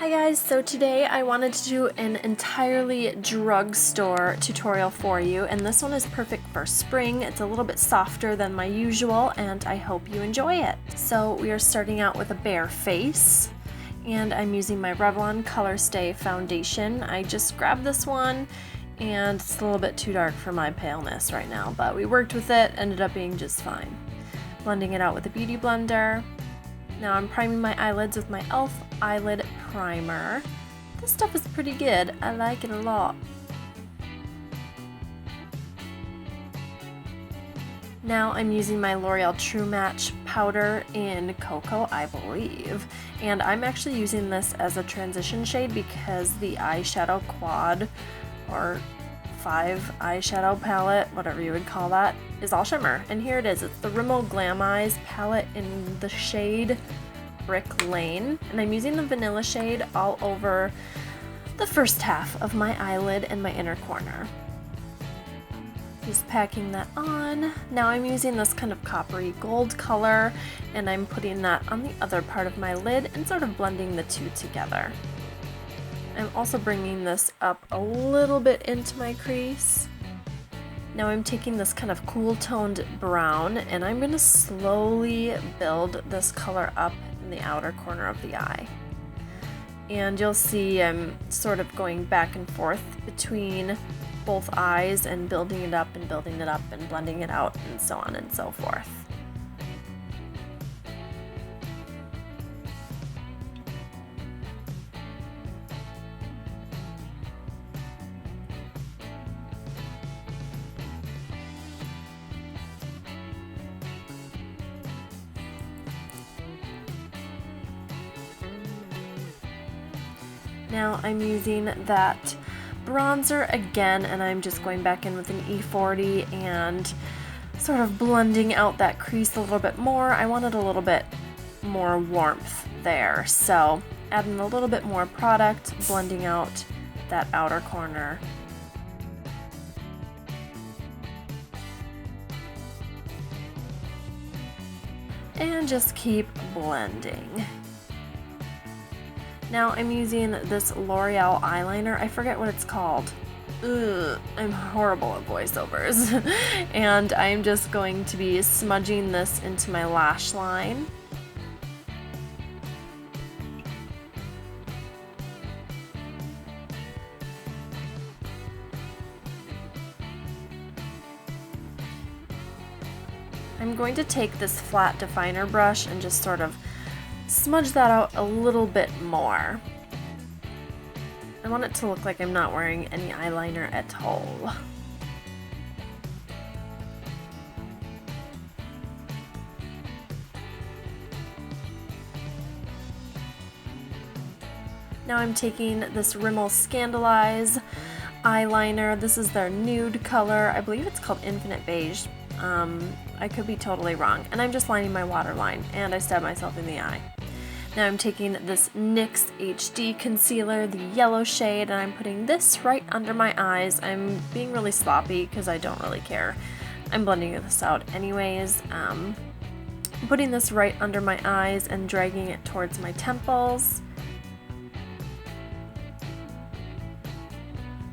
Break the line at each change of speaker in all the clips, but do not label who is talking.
Hi guys, so today I wanted to do an entirely drugstore tutorial for you, and this one is perfect for spring. It's a little bit softer than my usual and I hope you enjoy it. So we are starting out with a bare face, and I'm using my Revlon Color Stay foundation. I just grabbed this one and it's a little bit too dark for my paleness right now, but we worked with it, ended up being just fine. Blending it out with a beauty blender. Now I'm priming my eyelids with my e.l.f. eyelid primer. This stuff is pretty good. I like it a lot. Now I'm using my L'Oreal True Match powder in Cocoa, I believe. And I'm actually using this as a transition shade because the eyeshadow quad, or 5 eyeshadow palette, whatever you would call that, is all shimmer. And here it is. It's the Rimmel Glam Eyes palette in the shade Brick Lane. And I'm using the vanilla shade all over the first half of my eyelid and my inner corner. Just packing that on. Now I'm using this kind of coppery gold color and I'm putting that on the other part of my lid and sort of blending the two together. I'm also bringing this up a little bit into my crease. Now I'm taking this kind of cool toned brown and I'm going to slowly build this color up in the outer corner of the eye. And you'll see I'm sort of going back and forth between both eyes and building it up and building it up and blending it out and so on and so forth. Now I'm using that bronzer again and I'm just going back in with an E40 and sort of blending out that crease a little bit more. I wanted a little bit more warmth there, so adding a little bit more product, blending out that outer corner. And just keep blending. Now I'm using this L'Oreal eyeliner. I forget what it's called. Ugh, I'm horrible at voiceovers. And I'm just going to be smudging this into my lash line. I'm going to take this flat definer brush and just sort of smudge that out a little bit more. I want it to look like I'm not wearing any eyeliner at all. Now I'm taking this Rimmel Scandalize eyeliner. This is their nude color. I believe it's called Infinite Beige. I could be totally wrong. And I'm just lining my waterline and I stabbed myself in the eye. Now I'm taking this NYX HD concealer, the yellow shade, and I'm putting this right under my eyes. I'm being really sloppy because I don't really care. I'm blending this out anyways. Putting this right under my eyes and dragging it towards my temples.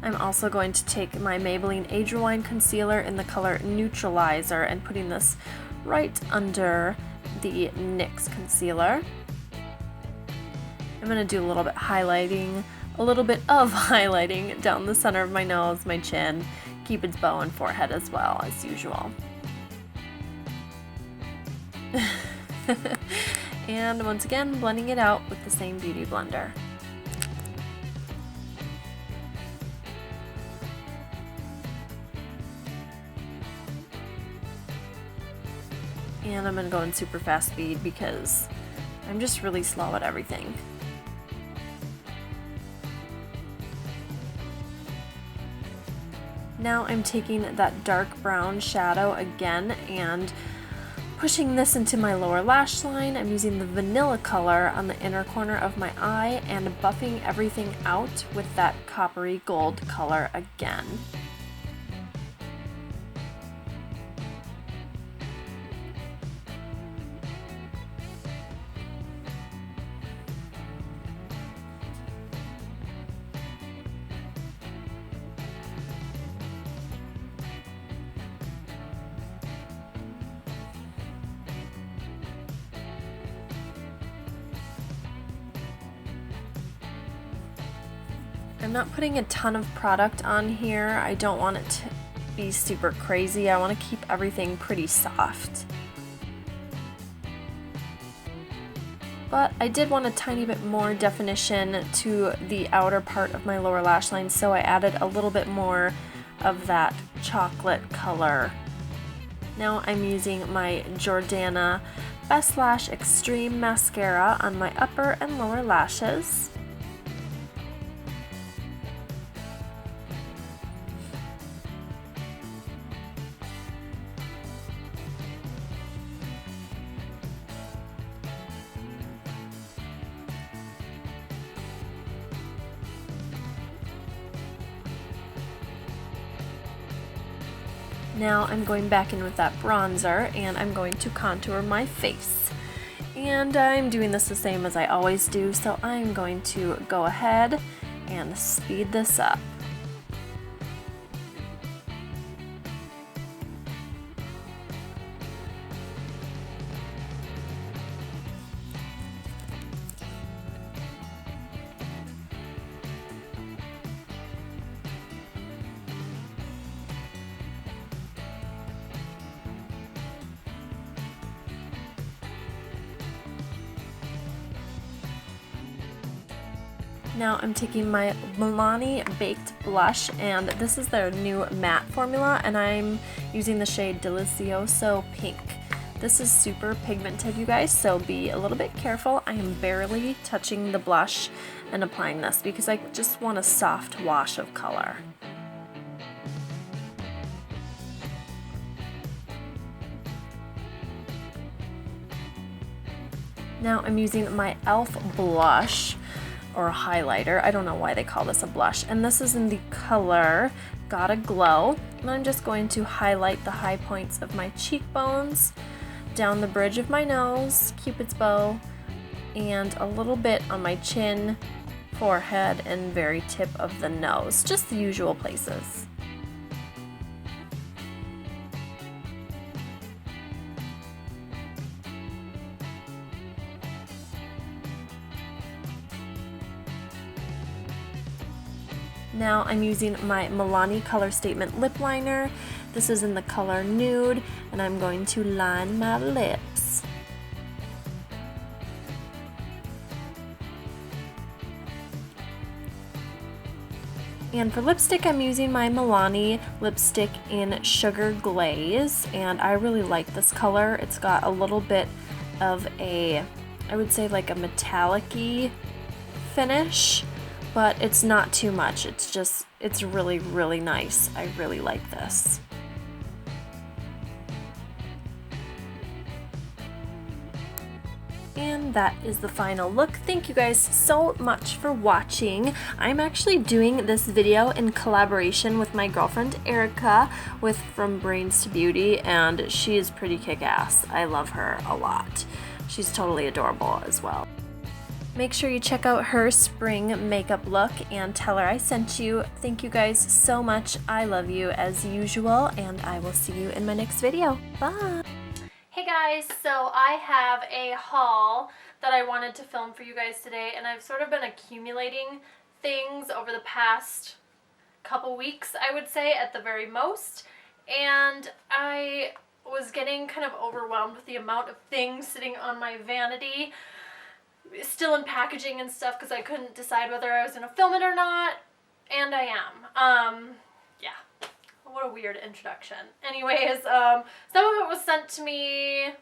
I'm also going to take my Maybelline Age Rewind concealer in the color Neutralizer and putting this right under the NYX concealer. I'm going to do a little bit of highlighting down the center of my nose, my chin, Cupid's bow, and forehead as well, as usual. And once again, blending it out with the same beauty blender. And I'm going to go in super fast speed because I'm just really slow at everything. Now I'm taking that dark brown shadow again and pushing this into my lower lash line. I'm using the vanilla color on the inner corner of my eye and buffing everything out with that coppery gold color again. I'm not putting a ton of product on here. I don't want it to be super crazy. I want to keep everything pretty soft. But I did want a tiny bit more definition to the outer part of my lower lash line, so I added a little bit more of that chocolate color. Now I'm using my Jordana Best Lash Extreme Mascara on my upper and lower lashes. Now I'm going back in with that bronzer and I'm going to contour my face. And I'm doing this the same as I always do, so I'm going to go ahead and speed this up. Now I'm taking my Milani Baked Blush, and this is their new matte formula, and I'm using the shade Delicioso Pink. This is super pigmented, you guys, so be a little bit careful. I am barely touching the blush and applying this because I just want a soft wash of color. Now I'm using my e.l.f. blush, or highlighter. I don't know why they call this a blush. And this is in the color Gotta Glow. And I'm just going to highlight the high points of my cheekbones, down the bridge of my nose, Cupid's bow, and a little bit on my chin, forehead, and very tip of the nose. Just the usual places. Now I'm using my Milani Color Statement Lip Liner. This is in the color Nude, and I'm going to line my lips. And for lipstick, I'm using my Milani lipstick in Sugar Glaze, and I really like this color. It's got a little bit of a, I would say like a metallic-y finish, but it's not too much. It's just, it's really, really nice. I really like this. And that is the final look. Thank you guys so much for watching. I'm actually doing this video in collaboration with my girlfriend Erica with FromBrainsToBeauty, and she is pretty kick-ass. I love her a lot. She's totally adorable as well. Make sure you check out her spring makeup look and tell her I sent you. Thank you guys so much. I love you as usual, and I will see you in my next video. Bye! Hey guys, so I have a haul that I wanted to film for you guys today, and I've sort of been accumulating things over the past couple weeks, I would say, at the very most, and I was getting kind of overwhelmed with the amount of things sitting on my vanity, still in packaging and stuff, because I couldn't decide whether I was going to film it or not, and I am. Yeah, what a weird introduction. Anyways, some of it was sent to me